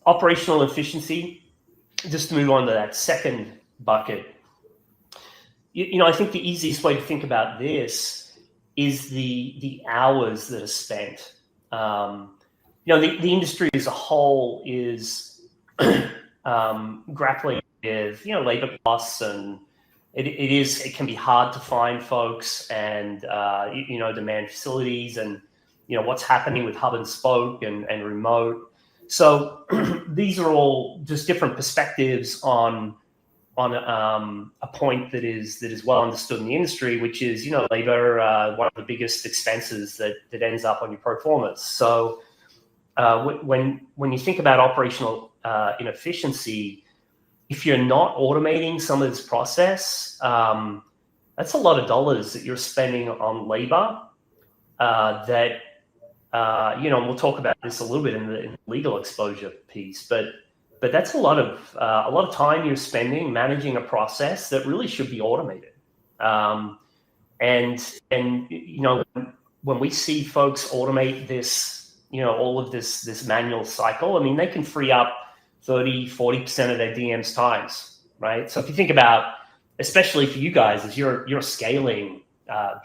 operational efficiency, just to move on to that second bucket, I think the easiest way to think about this is the hours that are spent. The industry as a whole is grappling with labor costs, and it can be hard to find folks and demand facilities, and what's happening with hub and spoke and remote. So these are all just different perspectives on a point that is well understood in the industry, which is labor, one of the biggest expenses that ends up on your pro formas. So when you think about operational inefficiency, if you're not automating some of this process, that's a lot of dollars that you're spending on labor. We'll talk about this a little bit in the legal exposure piece, but that's a lot of time you're spending managing a process that really should be automated. And when we see folks automate this, all of this manual cycle, I mean, they can free up 30-40% of their DM's times, right? So if you think about, especially for you guys, as you're scaling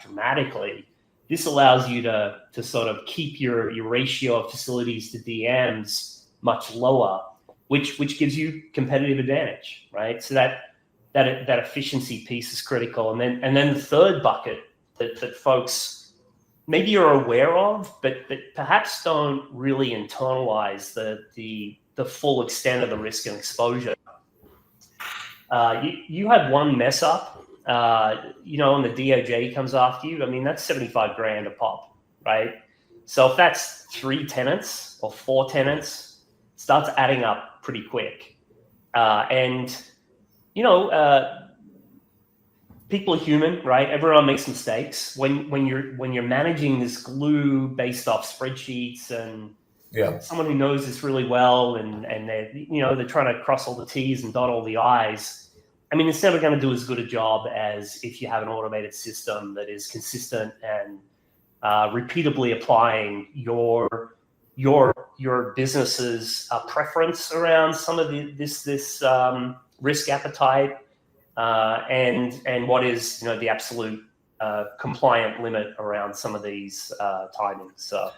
dramatically, this allows you to sort of keep your ratio of facilities to DMs much lower, which gives you competitive advantage, right? So that efficiency piece is critical. And then the third bucket that folks maybe you're aware of, but perhaps don't really internalize the full extent of the risk and exposure. You have one mess up, and the DOJ comes after you. I mean, that's $75,000 a pop, right? So if that's 3 tenants or 4 tenants, it starts adding up pretty quick. People are human, right? Everyone makes mistakes. When you're managing this glue based off spreadsheets and someone who knows this really well, and they're trying to cross all the T's and dot all the I's. I mean, it's never going to do as good a job as if you have an automated system that is consistent and repeatably applying your business's preference around some of this risk appetite and what is the absolute compliant limit around some of these timings. So